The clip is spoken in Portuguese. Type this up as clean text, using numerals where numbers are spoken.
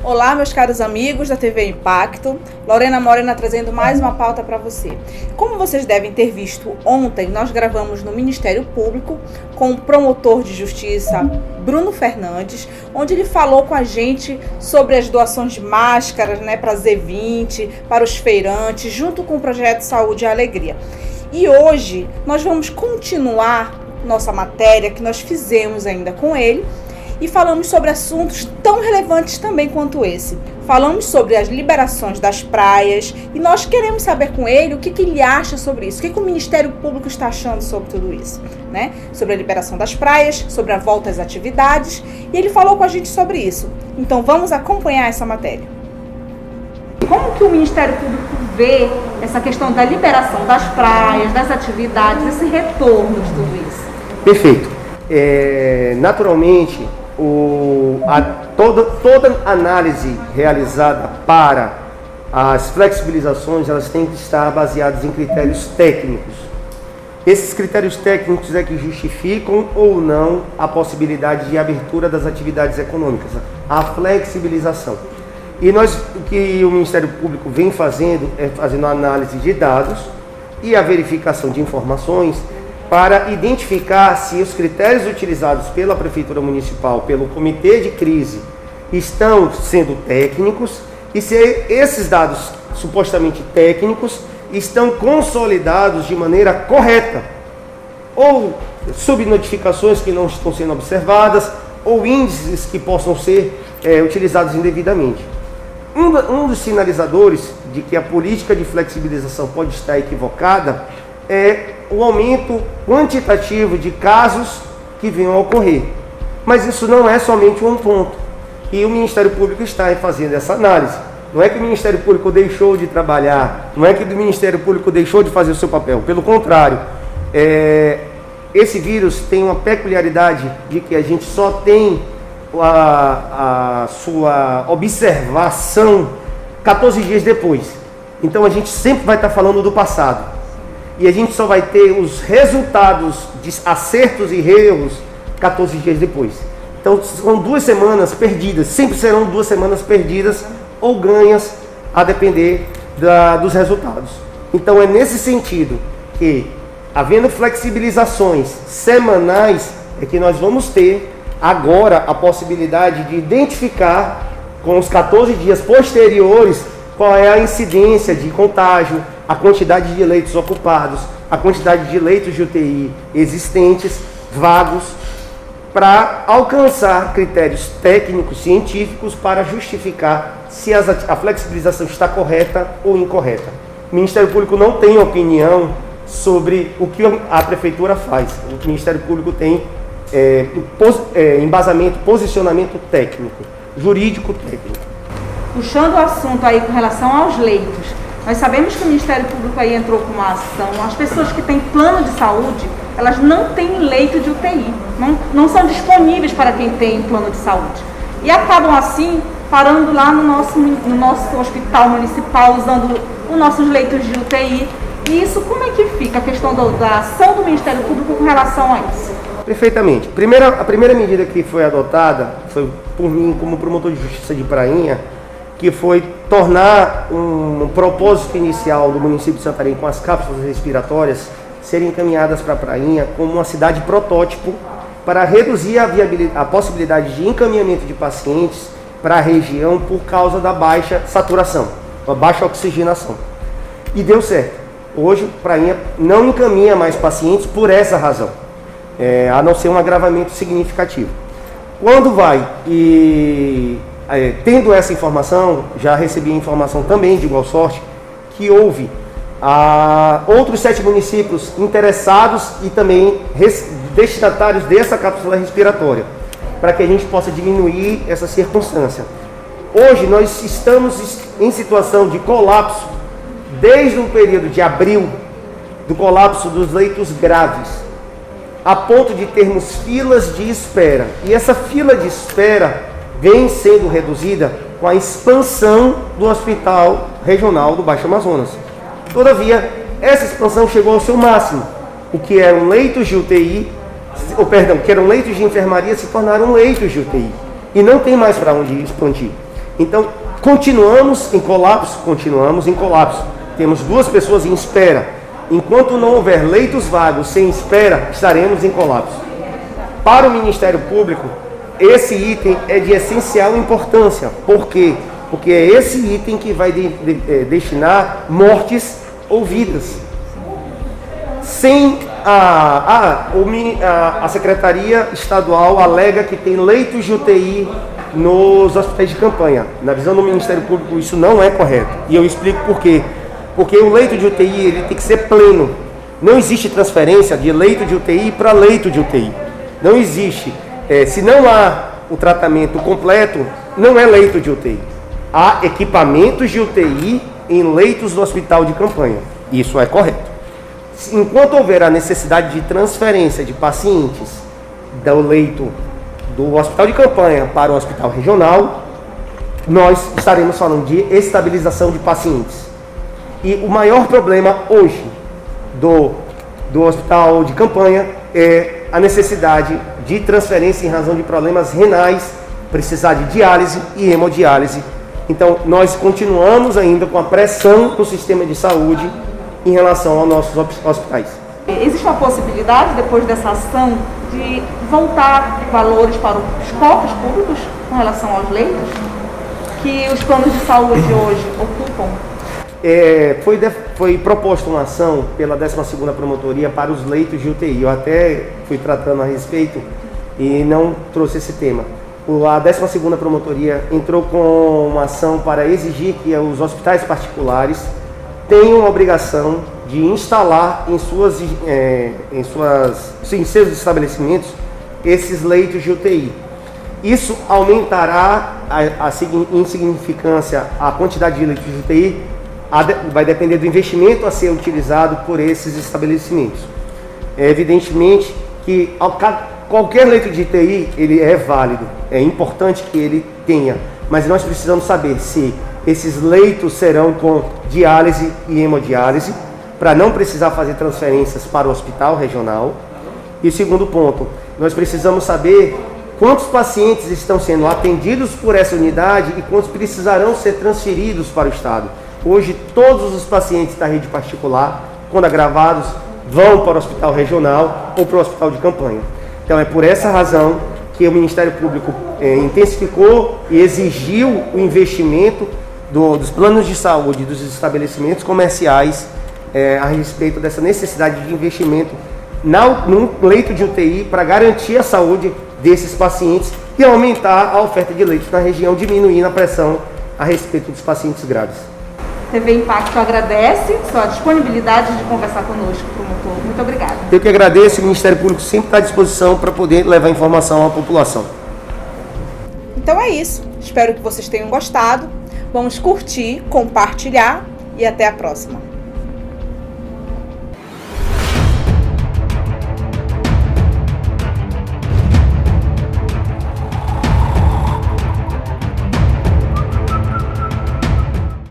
Olá, meus caros amigos da TV Impacto, Lorena Morena trazendo mais uma pauta para você. Como vocês devem ter visto ontem, nós gravamos no Ministério Público com o promotor de justiça Bruno Fernandes, onde ele falou com a gente sobre as doações de máscaras, para a Z20, para os feirantes, junto com o projeto Saúde e Alegria. E hoje nós vamos continuar nossa matéria que nós fizemos ainda com ele, e falamos sobre assuntos tão relevantes também quanto esse. Falamos sobre as liberações das praias e nós queremos saber com ele o que ele acha sobre isso, o que o Ministério Público está achando sobre tudo isso, Sobre a liberação das praias, sobre a volta às atividades, e ele falou com a gente sobre isso. Então vamos acompanhar essa matéria. Como que o Ministério Público vê essa questão da liberação das praias, das atividades, esse retorno de tudo isso? Perfeito. Naturalmente, toda análise realizada para as flexibilizações, elas têm que estar baseadas em critérios técnicos. Esses critérios técnicos é que justificam ou não a possibilidade de abertura das atividades econômicas, a flexibilização. E o que o Ministério Público vem fazendo é fazendo a análise de dados e a verificação de informações para identificar se os critérios utilizados pela Prefeitura Municipal, pelo Comitê de Crise, estão sendo técnicos e se esses dados supostamente técnicos estão consolidados de maneira correta, ou subnotificações que não estão sendo observadas, ou índices que possam ser utilizados indevidamente. Um dos sinalizadores de que a política de flexibilização pode estar equivocada é o aumento quantitativo de casos que venham a ocorrer. Mas isso não é somente um ponto. E o Ministério Público está fazendo essa análise. Não é que o Ministério Público deixou de trabalhar, não é que o Ministério Público deixou de fazer o seu papel. Pelo contrário, esse vírus tem uma peculiaridade de que a gente só tem a sua observação 14 dias depois. Então a gente sempre vai estar falando do passado. E a gente só vai ter os resultados de acertos e erros 14 dias depois. Então são 2 semanas perdidas, sempre serão 2 semanas perdidas ou ganhas, a depender dos resultados. Então é nesse sentido que, havendo flexibilizações semanais, é que nós vamos ter agora a possibilidade de identificar com os 14 dias posteriores qual é a incidência de contágio, a quantidade de leitos ocupados, a quantidade de leitos de UTI existentes, vagos, para alcançar critérios técnicos, científicos, para justificar se a flexibilização está correta ou incorreta. O Ministério Público não tem opinião sobre o que a Prefeitura faz. O Ministério Público tem embasamento, posicionamento técnico, jurídico técnico. Puxando o assunto aí com relação aos leitos, nós sabemos que o Ministério Público aí entrou com uma ação. As pessoas que têm plano de saúde, elas não têm leito de UTI, não são disponíveis para quem tem plano de saúde. E acabam assim parando lá no nosso hospital municipal, usando os nossos leitos de UTI. E isso, como é que fica a questão da ação do Ministério Público com relação a isso? Perfeitamente. A primeira medida que foi adotada foi por mim, como promotor de justiça de Prainha, que foi tornar um propósito inicial do município de Santarém com as cápsulas respiratórias serem encaminhadas para Prainha como uma cidade protótipo para reduzir a possibilidade de encaminhamento de pacientes para a região por causa da baixa saturação, a baixa oxigenação. E deu certo. Hoje, Prainha não encaminha mais pacientes por essa razão, a não ser um agravamento significativo. Quando vai tendo essa informação, já recebi a informação também de igual sorte, que houve outros 7 municípios interessados e também destinatários dessa cápsula respiratória, para que a gente possa diminuir essa circunstância. Hoje nós estamos em situação de colapso, desde o período de abril, do colapso dos leitos graves, a ponto de termos filas de espera. E essa fila de espera vem sendo reduzida com a expansão do Hospital Regional do Baixo Amazonas. Todavia, essa expansão chegou ao seu máximo. O que eram leitos de UTI, que eram leitos de enfermaria, se tornaram leitos de UTI. E não tem mais para onde expandir. Então, continuamos em colapso? Continuamos em colapso. Temos 2 pessoas em espera. Enquanto não houver leitos vagos sem espera, estaremos em colapso. Para o Ministério Público, esse item é de essencial importância. Por quê? Porque é esse item que vai destinar mortes ou vidas. Sem a Secretaria Estadual alega que tem leitos de UTI nos hospitais de campanha. Na visão do Ministério Público, isso não é correto. E eu explico por quê. Porque o leito de UTI ele tem que ser pleno. Não existe transferência de leito de UTI para leito de UTI. Não existe. Se não há o tratamento completo, não é leito de UTI. Há equipamentos de UTI em leitos do hospital de campanha. Isso é correto. Enquanto houver a necessidade de transferência de pacientes do leito do hospital de campanha para o hospital regional, nós estaremos falando de estabilização de pacientes. E o maior problema hoje do hospital de campanha é a necessidade de transferência em razão de problemas renais, precisar de diálise e hemodiálise. Então, nós continuamos ainda com a pressão do sistema de saúde em relação aos nossos hospitais. Existe uma possibilidade, depois dessa ação, de voltar valores para os cofres públicos com relação aos leitos que os planos de saúde hoje ocupam? Foi proposta uma ação pela 12ª Promotoria para os leitos de UTI. Eu até fui tratando a respeito e não trouxe esse tema. A 12ª Promotoria entrou com uma ação para exigir que os hospitais particulares tenham a obrigação de instalar em seus estabelecimentos esses leitos de UTI. Isso aumentará em significância a quantidade de leitos de UTI, vai depender do investimento a ser utilizado por esses estabelecimentos. É evidentemente que qualquer leito de UTI ele é válido, é importante que ele tenha, mas nós precisamos saber se esses leitos serão com diálise e hemodiálise, para não precisar fazer transferências para o hospital regional. E segundo ponto, nós precisamos saber quantos pacientes estão sendo atendidos por essa unidade e quantos precisarão ser transferidos para o Estado. Hoje, todos os pacientes da rede particular, quando agravados, vão para o hospital regional ou para o hospital de campanha. Então, é por essa razão que o Ministério Público intensificou e exigiu o investimento dos planos de saúde dos estabelecimentos comerciais a respeito dessa necessidade de investimento num leito de UTI para garantir a saúde desses pacientes e aumentar a oferta de leitos na região, diminuindo a pressão a respeito dos pacientes graves. TV Impacto agradece sua disponibilidade de conversar conosco, promotor. Muito obrigada. Eu que agradeço, o Ministério Público sempre está à disposição para poder levar informação à população. Então é isso. Espero que vocês tenham gostado. Vamos curtir, compartilhar e até a próxima.